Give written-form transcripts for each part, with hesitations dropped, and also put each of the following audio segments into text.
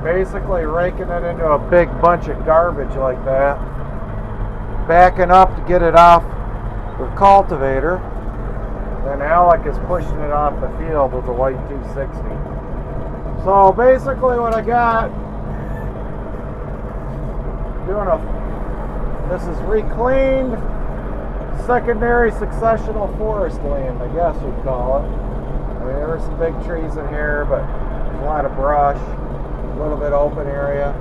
basically raking it into a big bunch of garbage like that, backing up to get it off the cultivator. Then Alec is pushing it off the field with the white 260. So basically what I got, this is reclaimed secondary successional forest land, I guess you'd call it. I mean, there were some big trees in here, but there's a lot of brush, a little bit open area.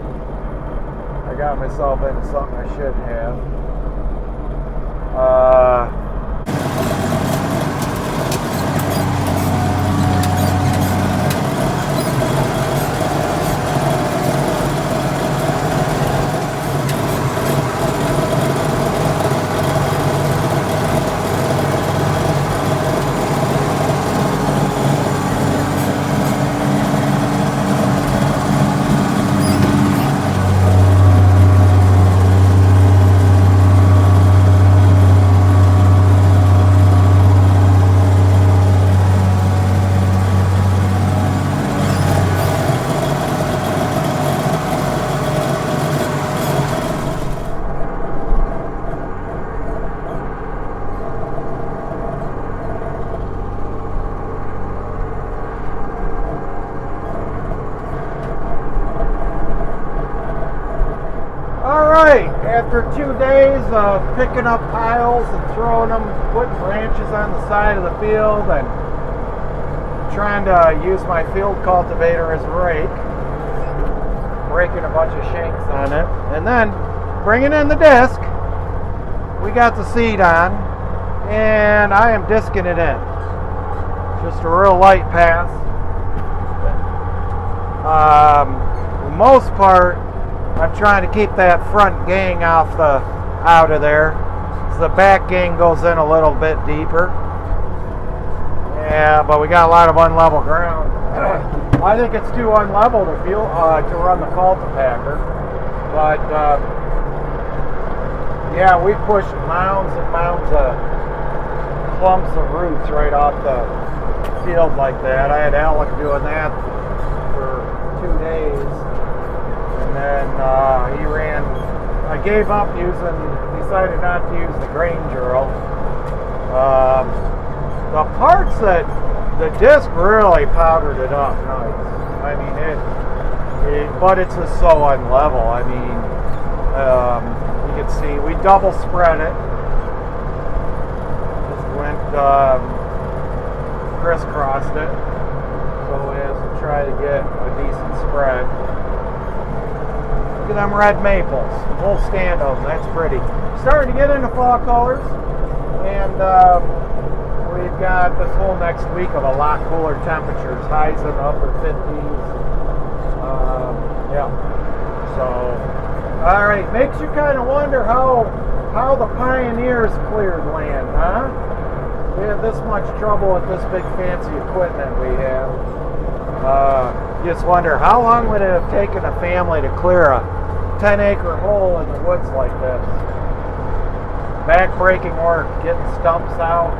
I got myself into something I shouldn't have. After 2 days of picking up piles and throwing them, putting branches on the side of the field, and trying to use my field cultivator as a rake, breaking a bunch of shanks on it, and then bringing in the disc, we got the seed on, and I am discing it in. Just a real light pass. For the most part, I'm trying to keep that front gang out of there. So the back gang goes in a little bit deeper. Yeah, but we got a lot of unlevel ground. I think it's too unlevel to run the cultipacker. But yeah, we pushed mounds and mounds of clumps of roots right off the field like that. I had Alec doing that for 2 days. And then I gave up decided not to use the grain drill. The parts that the disc really powdered it up nice. I mean, but it's just so unlevel. I mean, you can see we double spread it. Just went crisscrossed it so as to try to get a decent spread. Look at them red maples, whole stand of them, that's pretty. Starting to get into fall colors, and we've got this whole next week of a lot cooler temperatures, highs in the upper 50s. Yeah, so, alright, makes you kind of wonder how the pioneers cleared land, huh? We had this much trouble with this big fancy equipment we have. Just wonder, how long would it have taken a family to clear a 10-acre hole in the woods like this? Back-breaking work, getting stumps out,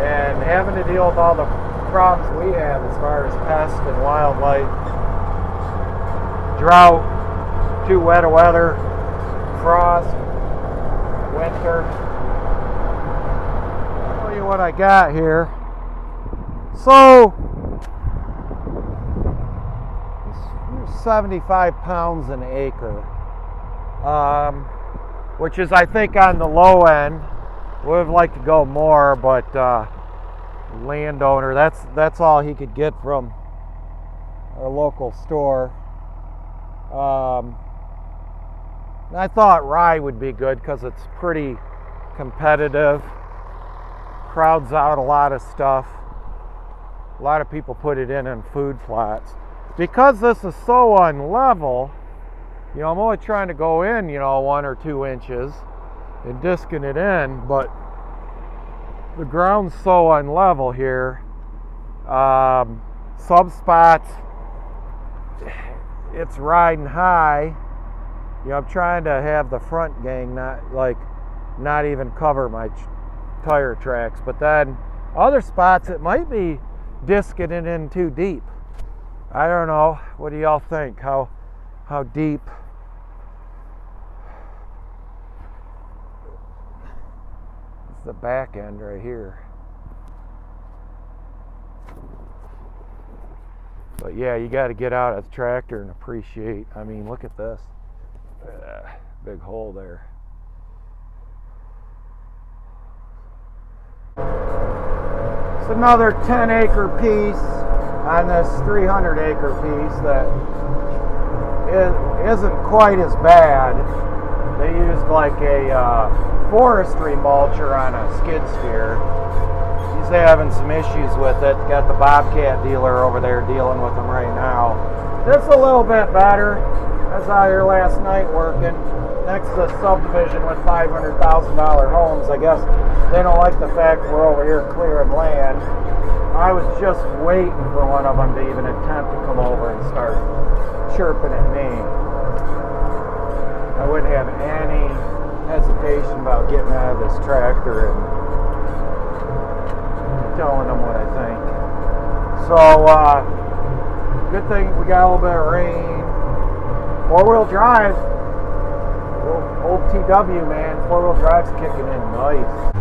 and having to deal with all the problems we have as far as pests and wildlife, drought, too wet of weather, frost, winter. I'll show you what I got here. So, 75 pounds an acre, which is, I think, on the low end. Would have liked to go more, but landowner, that's all he could get from our local store. I thought rye would be good because it's pretty competitive, crowds out a lot of stuff. A lot of people put it in food plots. Because this is so unlevel, I'm only trying to go in, 1 or 2 inches and discing it in, but the ground's so unlevel here. Some spots, it's riding high. I'm trying to have the front gang not even cover my tire tracks, but then other spots it might be discing it in too deep. I don't know. What do y'all think? How deep? It's the back end right here. But yeah, you got to get out of the tractor and appreciate. I mean, look at this. Big hole there. It's another 10-acre piece on this 300-acre piece that isn't quite as bad. They used like a forestry mulcher on a skid steer. He's having some issues with it. Got the Bobcat dealer over there dealing with them right now. This a little bit better. I was out here last night working next to a subdivision with $500,000 homes. I guess they don't like the fact we're over here clearing land. I was just waiting for one of them to even attempt to come over and start chirping at me. I wouldn't have any hesitation about getting out of this tractor and telling them what I think. So, good thing we got a little bit of rain. 4-wheel drive. Old TW, man. 4-wheel drive's kicking in nice.